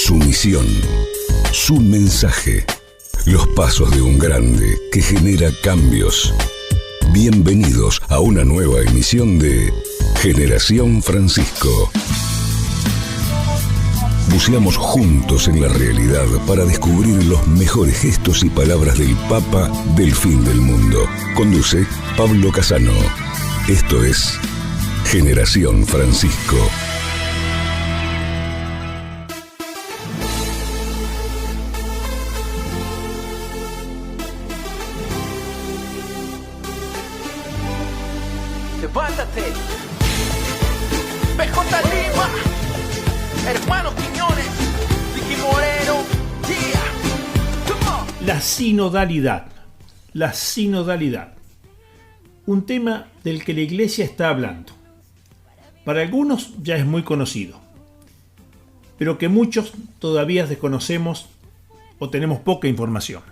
Su misión, su mensaje, los pasos de un grande que genera cambios. Bienvenidos a una nueva emisión de Generación Francisco. Buceamos juntos en la realidad para descubrir los mejores gestos y palabras del Papa del fin del mundo. Conduce Pablo Casano. Esto es Generación Francisco. Levántate, PJ Lima, hermano Quiñones, Vicky Moreno, come on. La sinodalidad. Un tema del que la Iglesia está hablando. Para algunos ya es muy conocido, pero que muchos todavía desconocemos o tenemos poca información.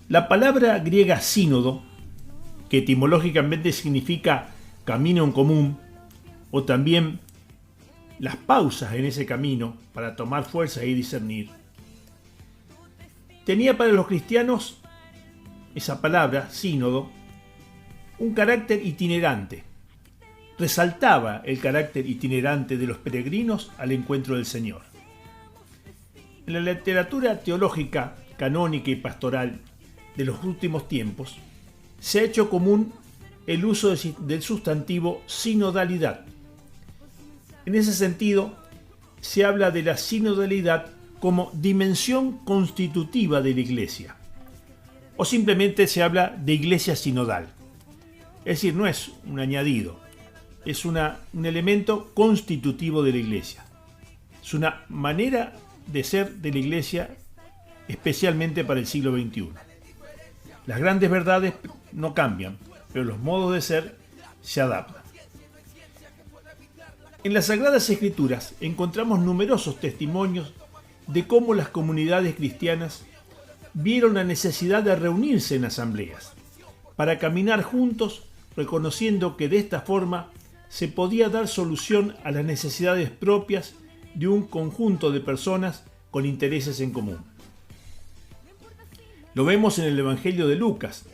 La palabra griega sínodo, que etimológicamente significa camino en común, o también las pausas en ese camino para tomar fuerza y discernir, tenía para los cristianos esa palabra, sínodo, un carácter itinerante. Resaltaba el carácter itinerante de los peregrinos al encuentro del Señor. En la literatura teológica, canónica y pastoral de los últimos tiempos, se ha hecho común el uso del sustantivo sinodalidad. En ese sentido, se habla de la sinodalidad como dimensión constitutiva de la Iglesia, o simplemente se habla de Iglesia sinodal. Es decir, no es un añadido, es un elemento constitutivo de la Iglesia. Es una manera de ser de la Iglesia, especialmente para el siglo XXI. Las grandes verdades no cambian, pero los modos de ser se adaptan. En las Sagradas Escrituras encontramos numerosos testimonios de cómo las comunidades cristianas vieron la necesidad de reunirse en asambleas para caminar juntos, reconociendo que de esta forma se podía dar solución a las necesidades propias de un conjunto de personas con intereses en común. Lo vemos en el Evangelio de Lucas,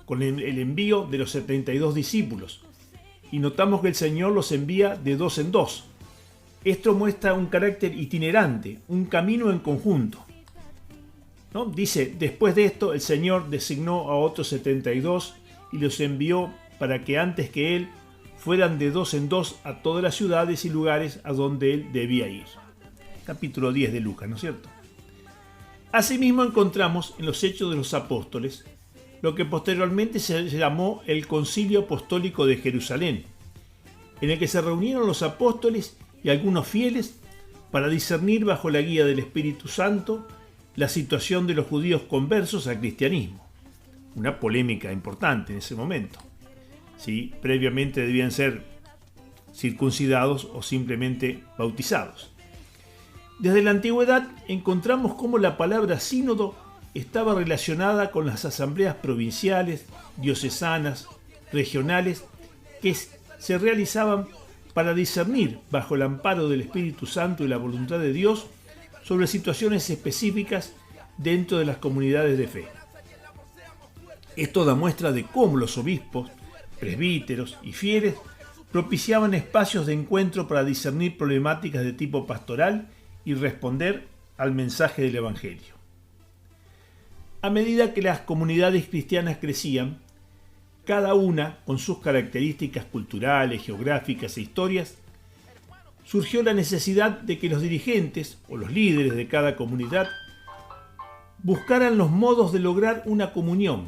con el envío de los 72 discípulos, y notamos que el Señor los envía de dos en dos. Esto muestra un carácter itinerante, un camino en conjunto, ¿no? Dice, después de esto el Señor designó a otros 72 y los envió para que antes que Él fueran de dos en dos a todas las ciudades y lugares a donde Él debía ir. Capítulo 10 de Lucas, ¿no es cierto? Asimismo encontramos en los Hechos de los Apóstoles lo que posteriormente se llamó el Concilio Apostólico de Jerusalén, en el que se reunieron los apóstoles y algunos fieles para discernir bajo la guía del Espíritu Santo la situación de los judíos conversos al cristianismo. Una polémica importante en ese momento. Si previamente debían ser circuncidados o simplemente bautizados. Desde la antigüedad encontramos cómo la palabra sínodo estaba relacionada con las asambleas provinciales, diocesanas, regionales, que se realizaban para discernir bajo el amparo del Espíritu Santo y la voluntad de Dios sobre situaciones específicas dentro de las comunidades de fe. Esto da muestra de cómo los obispos, presbíteros y fieles propiciaban espacios de encuentro para discernir problemáticas de tipo pastoral y responder al mensaje del Evangelio. A medida que las comunidades cristianas crecían, cada una con sus características culturales, geográficas e historias, surgió la necesidad de que los dirigentes o los líderes de cada comunidad buscaran los modos de lograr una comunión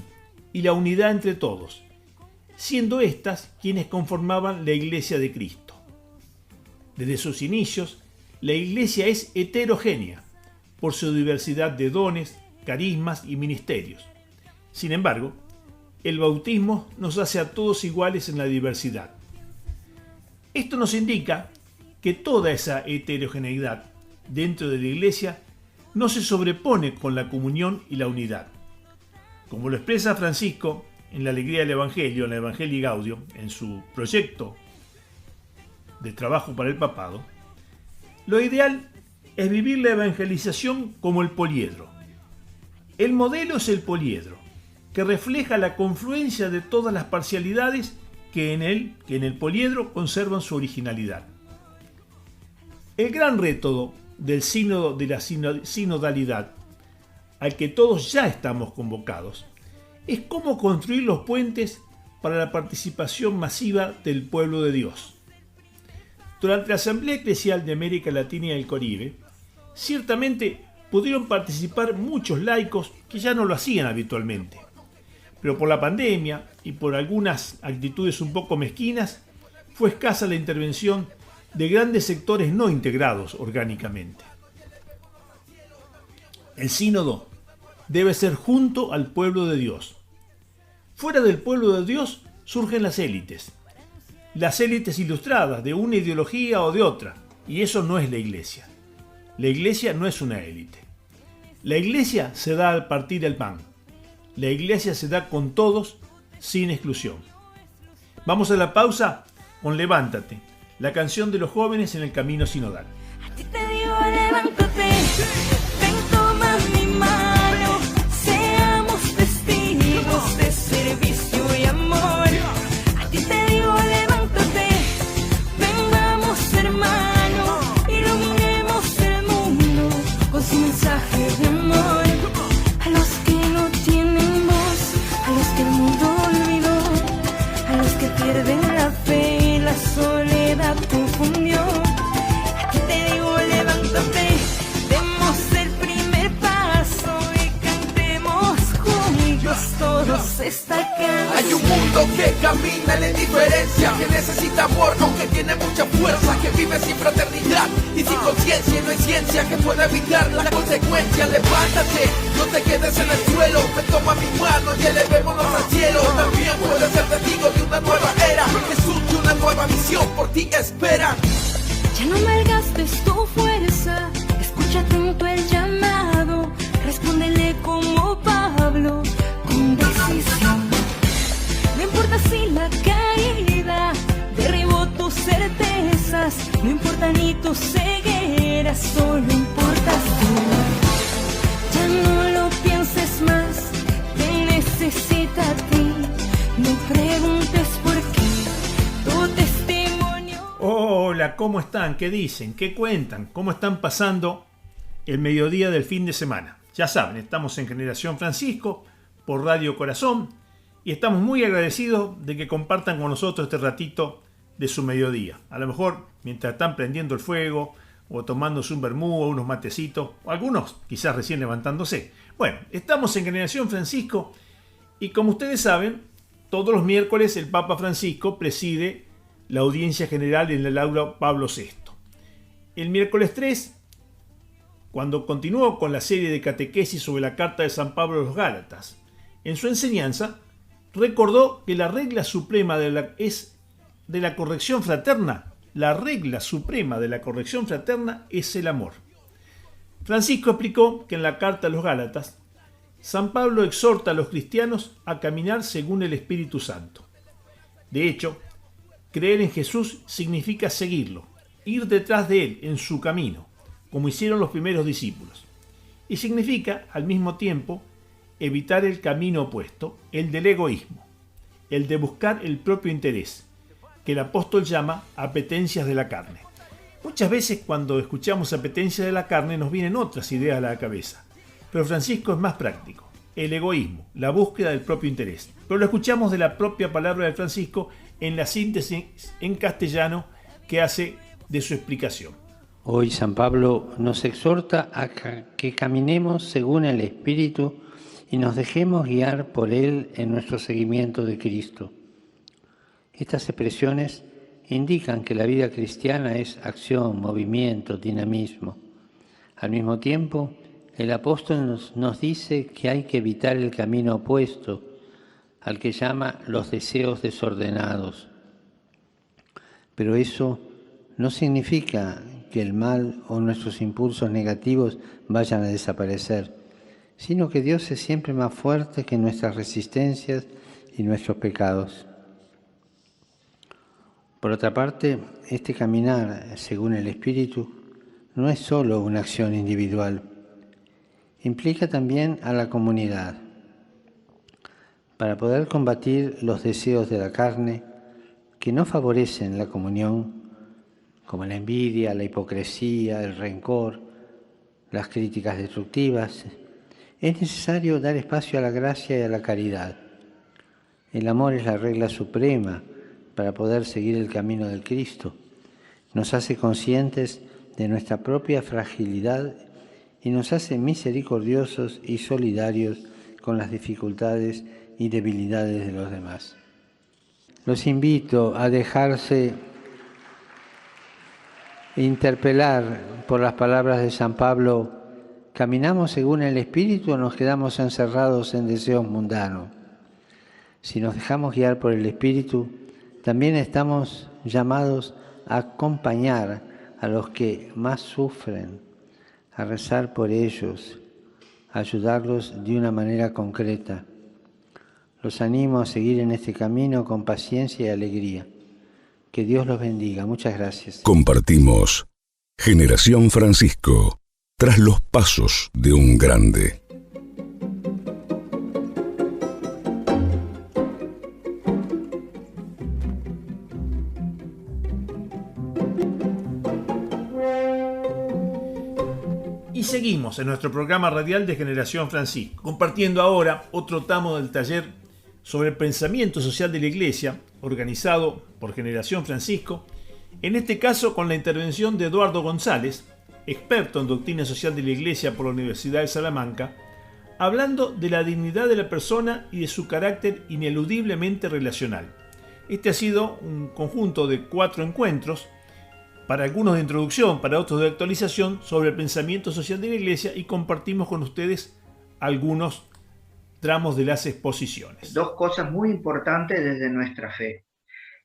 y la unidad entre todos, siendo éstas quienes conformaban la Iglesia de Cristo. Desde sus inicios, la Iglesia es heterogénea por su diversidad de dones, carismas y ministerios. Sin embargo, el bautismo nos hace a todos iguales en la diversidad. Esto nos indica que toda esa heterogeneidad dentro de la Iglesia no se sobrepone con la comunión y la unidad. Como lo expresa Francisco en la Alegría del Evangelio, en la Evangelii Gaudium, en su proyecto de trabajo para el papado, lo ideal es vivir la evangelización como el poliedro. El modelo es el poliedro, que refleja la confluencia de todas las parcialidades que en el poliedro conservan su originalidad. El gran reto del sínodo de la sinodalidad, al que todos ya estamos convocados, es cómo construir los puentes para la participación masiva del pueblo de Dios. Durante la Asamblea Eclesial de América Latina y el Caribe, ciertamente pudieron participar muchos laicos que ya no lo hacían habitualmente. Pero por la pandemia y por algunas actitudes un poco mezquinas, fue escasa la intervención de grandes sectores no integrados orgánicamente. El sínodo debe ser junto al pueblo de Dios. Fuera del pueblo de Dios surgen las élites ilustradas de una ideología o de otra, y eso no es la iglesia. La iglesia no es una élite. La iglesia se da al partir el pan. La iglesia se da con todos, sin exclusión. Vamos a la pausa con Levántate, la canción de los jóvenes en el camino sinodal. A ti te digo levántate, ven toma mi mano, seamos testigos de servicio y amor. A ti te digo levántate, vengamos hermano, iluminemos el mundo con su mensaje de amor. A los que no tienen voz, a los que el mundo olvidó, a los que pierden la fe y la soledad confundió. Aquí te digo levántate, demos el primer paso y cantemos juntos todos esta canción. Hay un mundo que camina en la indiferencia, que necesita amor aunque tiene mucha fuerza, que vive sin fraternidad y sin conciencia, y no hay ciencia que pueda evitar las consecuencias. Levántate, no te quedes en el suelo, ven toma mi mano y elevémonos al cielo. También puedes ser testigo de una nueva era, Jesús de una nueva misión por ti espera. Ya no malgastes tu fuerza, escucha atento el llamado, respóndele como Pablo, con decisión. No importa si la caída derribó tus certezas, no importa ni tu ceguera, solo importas tú. Ya no lo pienses más, te necesita a ti, no preguntes por qué, tu testimonio. Hola, ¿cómo están? ¿Qué dicen? ¿Qué cuentan? ¿Cómo están pasando el mediodía del fin de semana? Ya saben, estamos en Generación Francisco por Radio Corazón y estamos muy agradecidos de que compartan con nosotros este ratito de su mediodía. A lo mejor mientras están prendiendo el fuego o tomándose un vermú o unos matecitos, o algunos quizás recién levantándose. Bueno, estamos en Generación Francisco y como ustedes saben, todos los miércoles el Papa Francisco preside la audiencia general en el aula Pablo VI. El miércoles 3, cuando continuó con la serie de catequesis sobre la carta de San Pablo a los Gálatas, en su enseñanza recordó que la regla suprema de la corrección fraterna, la regla suprema de la corrección fraterna es el amor. Francisco explicó que en la carta a los Gálatas, San Pablo exhorta a los cristianos a caminar según el Espíritu Santo. De hecho, creer en Jesús significa seguirlo, ir detrás de él en su camino, como hicieron los primeros discípulos. Y significa, al mismo tiempo, evitar el camino opuesto, el del egoísmo, el de buscar el propio interés, que el apóstol llama apetencias de la carne. Muchas veces cuando escuchamos apetencias de la carne nos vienen otras ideas a la cabeza, pero Francisco es más práctico, el egoísmo, la búsqueda del propio interés. Pero lo escuchamos de la propia palabra de Francisco en la síntesis en castellano que hace de su explicación. Hoy San Pablo nos exhorta a que caminemos según el Espíritu y nos dejemos guiar por Él en nuestro seguimiento de Cristo. Estas expresiones indican que la vida cristiana es acción, movimiento, dinamismo. Al mismo tiempo, el apóstol nos dice que hay que evitar el camino opuesto, al que llama los deseos desordenados. Pero eso no significa que el mal o nuestros impulsos negativos vayan a desaparecer, sino que Dios es siempre más fuerte que nuestras resistencias y nuestros pecados. Por otra parte, este caminar según el Espíritu no es solo una acción individual, implica también a la comunidad. Para poder combatir los deseos de la carne que no favorecen la comunión, como la envidia, la hipocresía, el rencor, las críticas destructivas, es necesario dar espacio a la gracia y a la caridad. El amor es la regla suprema para poder seguir el camino del Cristo. Nos hace conscientes de nuestra propia fragilidad y nos hace misericordiosos y solidarios con las dificultades y debilidades de los demás. Los invito a dejarse interpelar por las palabras de San Pablo: ¿caminamos según el Espíritu o nos quedamos encerrados en deseos mundanos? Si nos dejamos guiar por el Espíritu, también estamos llamados a acompañar a los que más sufren, a rezar por ellos, a ayudarlos de una manera concreta. Los animo a seguir en este camino con paciencia y alegría. Que Dios los bendiga. Muchas gracias. Compartimos Generación Francisco, tras los pasos de un grande. Y seguimos en nuestro programa radial de Generación Francisco, compartiendo ahora otro tramo del taller sobre el pensamiento social de la Iglesia, organizado por Generación Francisco, en este caso con la intervención de Eduardo González, experto en doctrina social de la Iglesia por la Universidad de Salamanca, hablando de la dignidad de la persona y de su carácter ineludiblemente relacional. Este ha sido un conjunto de 4 encuentros, para algunos de introducción, para otros de actualización, sobre el pensamiento social de la Iglesia, y compartimos con ustedes algunos tramos de las exposiciones. Dos cosas muy importantes desde nuestra fe.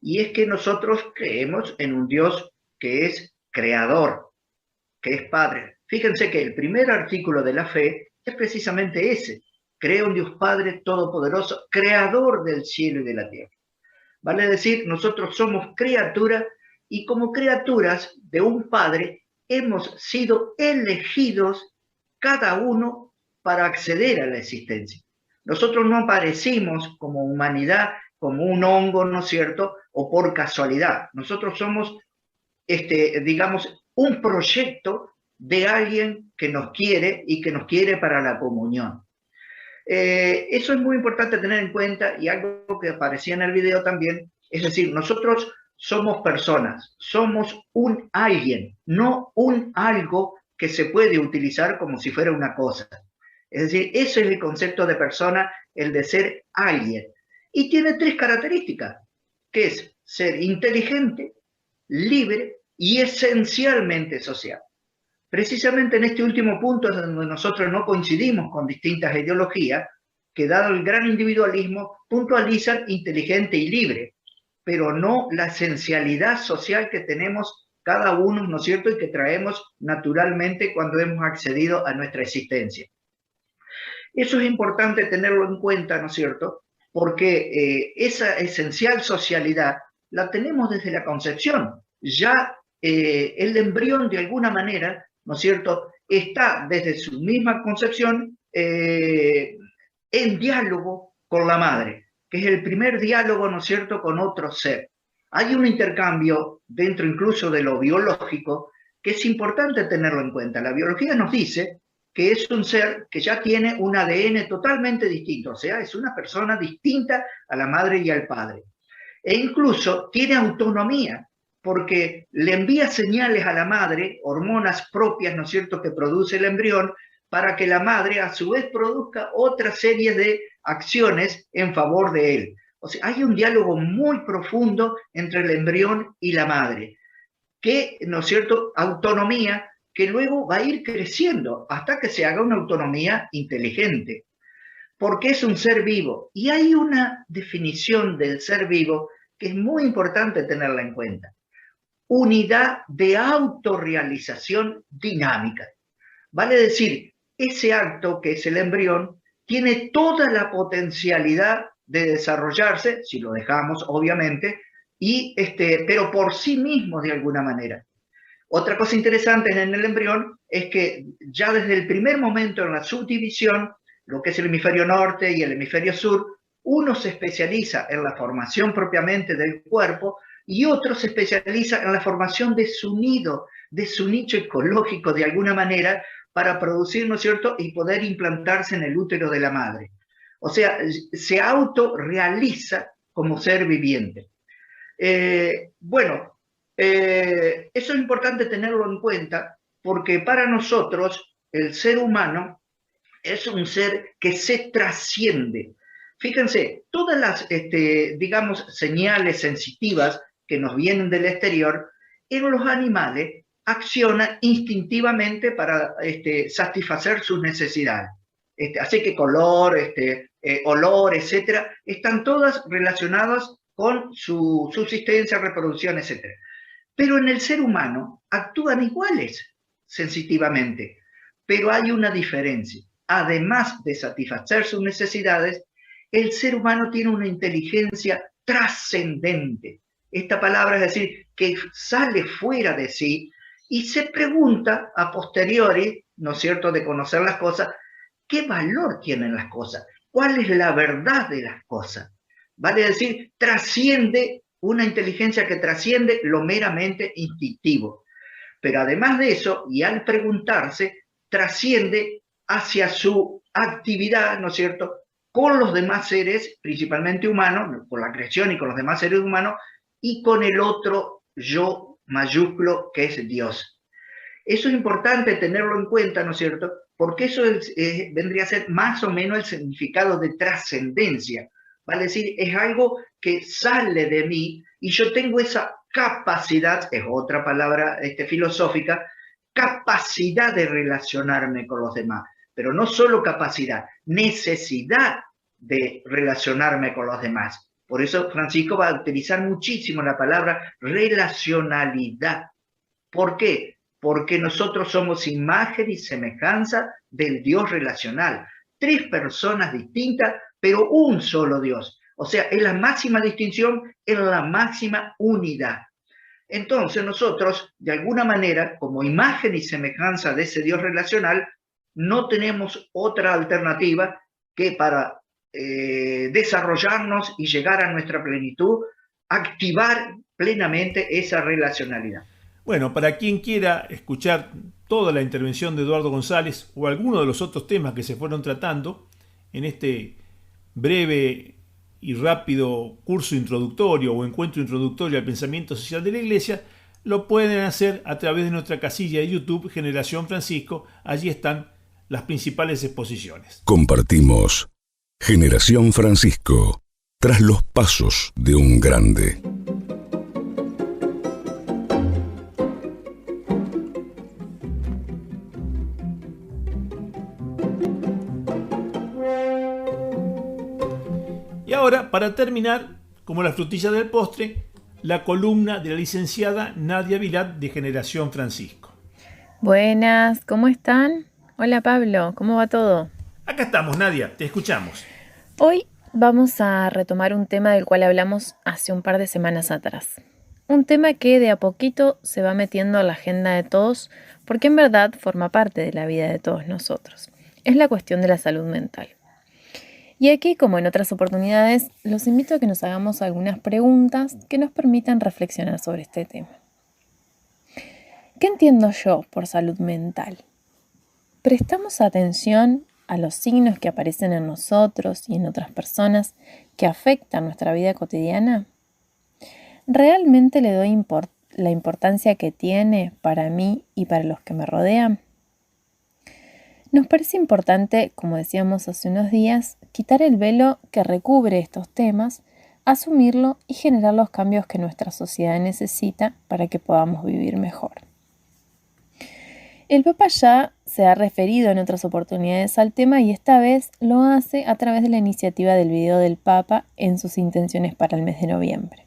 Y es que nosotros creemos en un Dios que es creador, que es Padre. Fíjense que el primer artículo de la fe es precisamente ese. Creo en Dios Padre Todopoderoso, creador del cielo y de la tierra. Vale decir, nosotros somos criaturas y como criaturas de un Padre hemos sido elegidos cada uno para acceder a la existencia. Nosotros no aparecimos como humanidad, como un hongo, ¿no es cierto?, o por casualidad. Nosotros somos, digamos, un proyecto de alguien que nos quiere y que nos quiere para la comunión. Eso es muy importante tener en cuenta, y algo que aparecía en el video también, es decir, nosotros somos personas, somos un alguien, no un algo que se puede utilizar como si fuera una cosa. Es decir, ese es el concepto de persona, el de ser alguien. Y tiene 3 características, que es ser inteligente, libre y esencialmente social. Precisamente en este último punto es donde nosotros no coincidimos con distintas ideologías que, dado el gran individualismo, puntualizan inteligente y libre, pero no la esencialidad social que tenemos cada uno, ¿no es cierto?, y que traemos naturalmente cuando hemos accedido a nuestra existencia. Eso es importante tenerlo en cuenta, ¿no es cierto?, porque esa esencial socialidad la tenemos desde la concepción. Ya el embrión, de alguna manera, ¿no es cierto?, está desde su misma concepción en diálogo con la madre, que es el primer diálogo, ¿no es cierto?, con otro ser. Hay un intercambio dentro incluso de lo biológico que es importante tenerlo en cuenta. La biología nos dice que es un ser que ya tiene un ADN totalmente distinto, o sea, es una persona distinta a la madre y al padre. E incluso tiene autonomía, porque le envía señales a la madre, hormonas propias, ¿no es cierto?, que produce el embrión, para que la madre a su vez produzca otra serie de acciones en favor de él. O sea, hay un diálogo muy profundo entre el embrión y la madre, que, ¿no es cierto?, autonomía, que luego va a ir creciendo hasta que se haga una autonomía inteligente, porque es un ser vivo. Y hay una definición del ser vivo que es muy importante tenerla en cuenta. Unidad de autorrealización dinámica. Vale decir, ese acto que es el embrión tiene toda la potencialidad de desarrollarse, si lo dejamos obviamente, pero por sí mismo de alguna manera. Otra cosa interesante en el embrión es que ya desde el primer momento en la subdivisión, lo que es el hemisferio norte y el hemisferio sur, uno se especializa en la formación propiamente del cuerpo y otro se especializa en la formación de su nido, de su nicho ecológico de alguna manera, para producir, ¿no es cierto?, y poder implantarse en el útero de la madre. O sea, se autorrealiza como ser viviente. Bueno, eso es importante tenerlo en cuenta porque para nosotros el ser humano es un ser que se trasciende. Fíjense, todas las, digamos, señales sensitivas que nos vienen del exterior, en los animales accionan instintivamente para satisfacer sus necesidades. Así que color, olor, etcétera, están todas relacionadas con su subsistencia, reproducción, etcétera. Pero en el ser humano actúan iguales sensitivamente, pero hay una diferencia. Además de satisfacer sus necesidades, el ser humano tiene una inteligencia trascendente. Esta palabra es decir, que sale fuera de sí y se pregunta a posteriori, ¿no es cierto?, de conocer las cosas, ¿qué valor tienen las cosas? ¿Cuál es la verdad de las cosas? Vale decir, trasciende una inteligencia que trasciende lo meramente instintivo. Pero además de eso, y al preguntarse, trasciende hacia su actividad, ¿no es cierto?, con los demás seres, principalmente humanos, con la creación y con los demás seres humanos, y con el otro yo mayúsculo que es Dios. Eso es importante tenerlo en cuenta, ¿no es cierto?, porque eso vendría a ser más o menos el significado de trascendencia. Vale decir, es algo que sale de mí y yo tengo esa capacidad, es otra palabra filosófica, capacidad de relacionarme con los demás. Pero no solo capacidad, necesidad de relacionarme con los demás. Por eso Francisco va a utilizar muchísimo la palabra relacionalidad. ¿Por qué? Porque nosotros somos imagen y semejanza del Dios relacional. 3 personas distintas, pero un solo Dios. O sea, es la máxima distinción, es la máxima unidad. Entonces nosotros, de alguna manera, como imagen y semejanza de ese Dios relacional, no tenemos otra alternativa que para desarrollarnos y llegar a nuestra plenitud, activar plenamente esa relacionalidad. Bueno, para quien quiera escuchar toda la intervención de Eduardo González o alguno de los otros temas que se fueron tratando en este breve y rápido curso introductorio o encuentro introductorio al pensamiento social de la Iglesia, lo pueden hacer a través de nuestra casilla de YouTube Generación Francisco. Allí están las principales exposiciones. Compartimos Generación Francisco, tras los pasos de un grande. Y ahora, para terminar, como la frutilla del postre, la columna de la licenciada Nadia Vilat de Generación Francisco. Buenas, ¿cómo están? Hola Pablo, ¿cómo va todo? Acá estamos, Nadia, te escuchamos. Hoy vamos a retomar un tema del cual hablamos hace un par de semanas atrás. Un tema que de a poquito se va metiendo a la agenda de todos porque en verdad forma parte de la vida de todos nosotros. Es la cuestión de la salud mental. Y aquí, como en otras oportunidades, los invito a que nos hagamos algunas preguntas que nos permitan reflexionar sobre este tema. ¿Qué entiendo yo por salud mental? ¿Prestamos atención a los signos que aparecen en nosotros y en otras personas que afectan nuestra vida cotidiana? ¿Realmente le doy la importancia que tiene para mí y para los que me rodean? Nos parece importante, como decíamos hace unos días, quitar el velo que recubre estos temas, asumirlo y generar los cambios que nuestra sociedad necesita para que podamos vivir mejor. El Papa ya se ha referido en otras oportunidades al tema y esta vez lo hace a través de la iniciativa del video del Papa en sus intenciones para el mes de noviembre.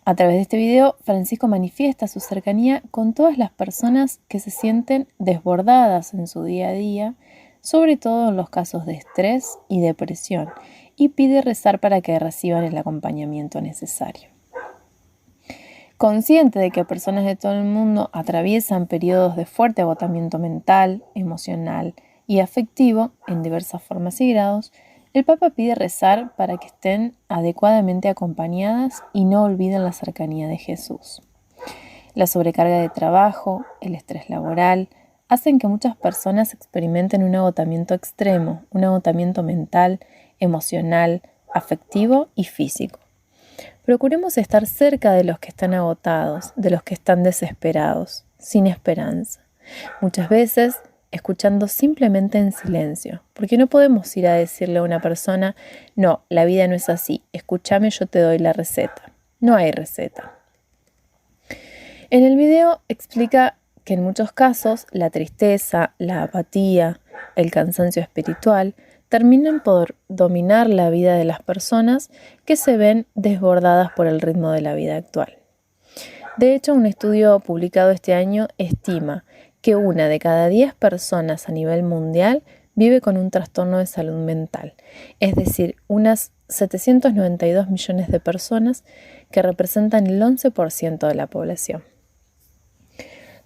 A través de este video, Francisco manifiesta su cercanía con todas las personas que se sienten desbordadas en su día a día, sobre todo en los casos de estrés y depresión, y pide rezar para que reciban el acompañamiento necesario. Consciente de que personas de todo el mundo atraviesan periodos de fuerte agotamiento mental, emocional y afectivo en diversas formas y grados, el Papa pide rezar para que estén adecuadamente acompañadas y no olviden la cercanía de Jesús. La sobrecarga de trabajo, el estrés laboral, hacen que muchas personas experimenten un agotamiento extremo, un agotamiento mental, emocional, afectivo y físico. Procuremos estar cerca de los que están agotados, de los que están desesperados, sin esperanza. Muchas veces escuchando simplemente en silencio, porque no podemos ir a decirle a una persona, no, la vida no es así, escúchame, yo te doy la receta. No hay receta. En el video explica que en muchos casos la tristeza, la apatía, el cansancio espiritual terminan por dominar la vida de las personas que se ven desbordadas por el ritmo de la vida actual. De hecho, un estudio publicado este año estima que 1 de cada 10 personas a nivel mundial vive con un trastorno de salud mental, es decir, unas 792 millones de personas que representan el 11% de la población.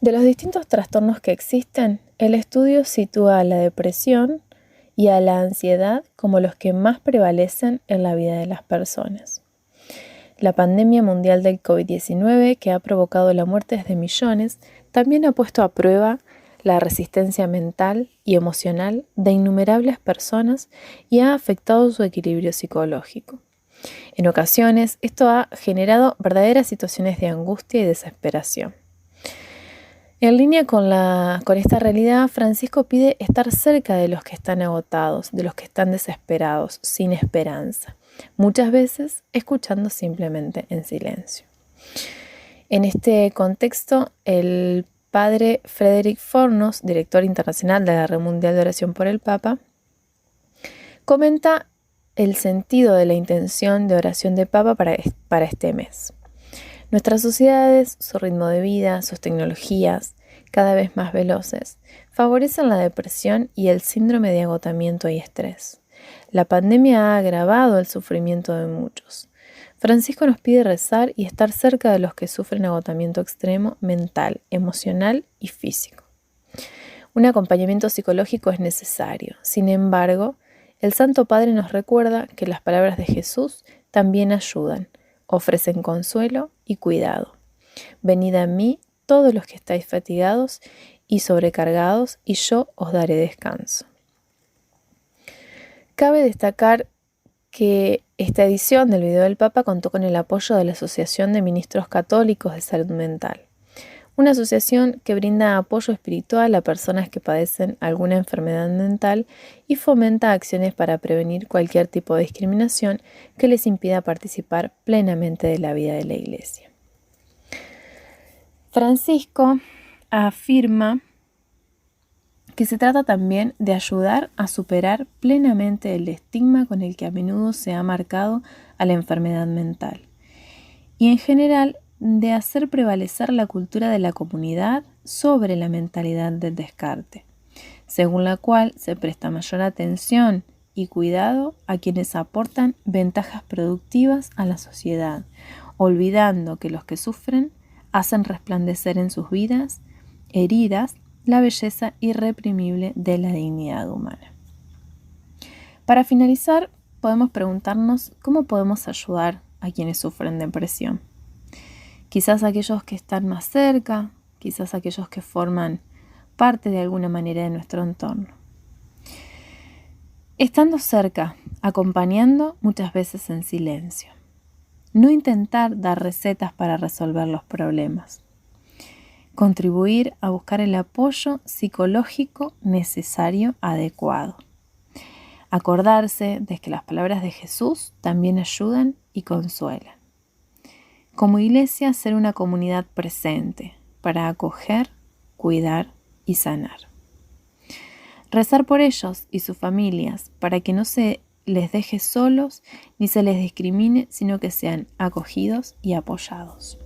De los distintos trastornos que existen, el estudio sitúa a la depresión y a la ansiedad como los que más prevalecen en la vida de las personas. La pandemia mundial del COVID-19, que ha provocado la muerte de millones, también ha puesto a prueba la resistencia mental y emocional de innumerables personas y ha afectado su equilibrio psicológico. En ocasiones, esto ha generado verdaderas situaciones de angustia y desesperación. En línea con esta realidad, Francisco pide estar cerca de los que están agotados, de los que están desesperados, sin esperanza, muchas veces escuchando simplemente en silencio. En este contexto, el padre Frederick Fornos, director internacional de la Red Mundial de Oración por el Papa, comenta el sentido de la intención de oración de Papa para este mes. Nuestras sociedades, su ritmo de vida, sus tecnologías, cada vez más veloces, favorecen la depresión y el síndrome de agotamiento y estrés. La pandemia ha agravado el sufrimiento de muchos. Francisco nos pide rezar y estar cerca de los que sufren agotamiento extremo mental, emocional y físico. Un acompañamiento psicológico es necesario. Sin embargo, el Santo Padre nos recuerda que las palabras de Jesús también ayudan, ofrecen consuelo y cuidado. Venid a mí todos los que estáis fatigados y sobrecargados, y yo os daré descanso. Cabe destacar que esta edición del video del Papa contó con el apoyo de la Asociación de Ministros Católicos de Salud Mental, una asociación que brinda apoyo espiritual a personas que padecen alguna enfermedad mental y fomenta acciones para prevenir cualquier tipo de discriminación que les impida participar plenamente de la vida de la Iglesia. Francisco afirma que se trata también de ayudar a superar plenamente el estigma con el que a menudo se ha marcado a la enfermedad mental y en general de hacer prevalecer la cultura de la comunidad sobre la mentalidad del descarte, según la cual se presta mayor atención y cuidado a quienes aportan ventajas productivas a la sociedad, olvidando que los que sufren hacen resplandecer en sus vidas heridas la belleza irreprimible de la dignidad humana. Para finalizar, podemos preguntarnos cómo podemos ayudar a quienes sufren depresión. Quizás aquellos que están más cerca, quizás aquellos que forman parte de alguna manera de nuestro entorno. Estando cerca, acompañando muchas veces en silencio. No intentar dar recetas para resolver los problemas. Contribuir a buscar el apoyo psicológico necesario, adecuado. Acordarse de que las palabras de Jesús también ayudan y consuelan. Como iglesia, ser una comunidad presente para acoger, cuidar y sanar. Rezar por ellos y sus familias para que no se les deje solos ni se les discrimine, sino que sean acogidos y apoyados.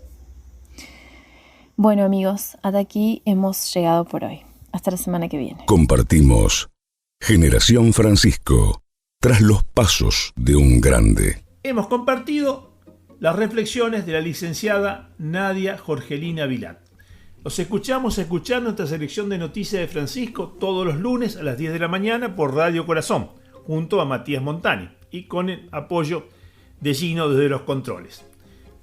Bueno amigos, hasta aquí hemos llegado por hoy. Hasta la semana que viene. Compartimos Generación Francisco, tras los pasos de un grande. Hemos compartido las reflexiones de la licenciada Nadia Jorgelina Vilat. Los escuchamos a escuchar nuestra selección de noticias de Francisco todos los lunes a las 10 de la mañana por Radio Corazón, junto a Matías Montani y con el apoyo de Gino desde los controles.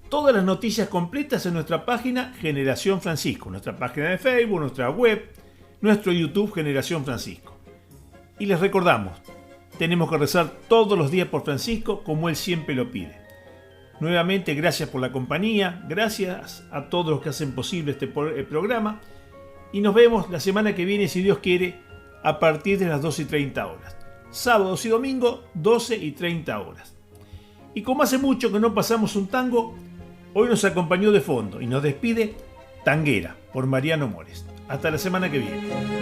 Todas las noticias completas en nuestra página Generación Francisco, nuestra página de Facebook, nuestra web, nuestro YouTube Generación Francisco. Y les recordamos, tenemos que rezar todos los días por Francisco como él siempre lo pide. Nuevamente, gracias por la compañía, gracias a todos los que hacen posible este programa y nos vemos la semana que viene, si Dios quiere, a partir de las 12:30 horas. Sábados y domingo, 12:30 horas. Y como hace mucho que no pasamos un tango, hoy nos acompañó de fondo y nos despide Tanguera por Mariano Mores. Hasta la semana que viene.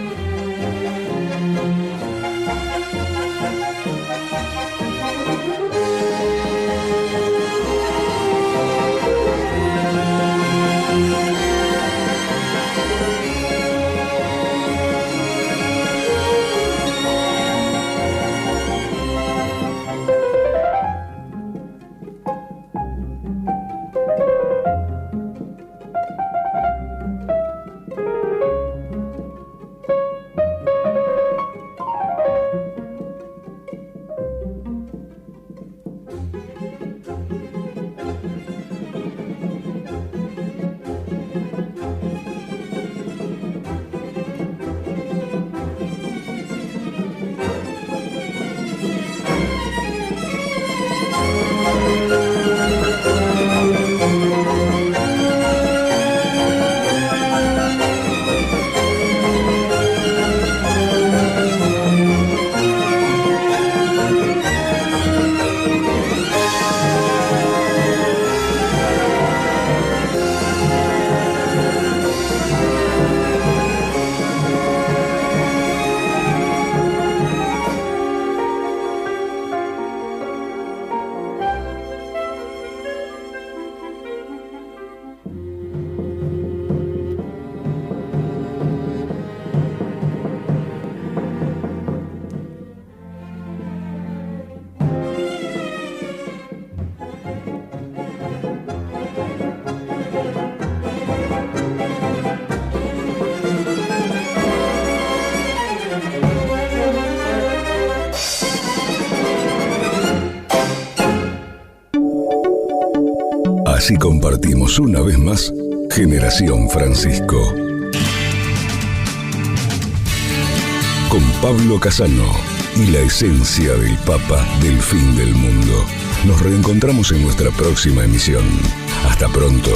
Así compartimos una vez más Generación Francisco. Con Pablo Casano y la esencia del Papa del fin del mundo. Nos reencontramos en nuestra próxima emisión. Hasta pronto.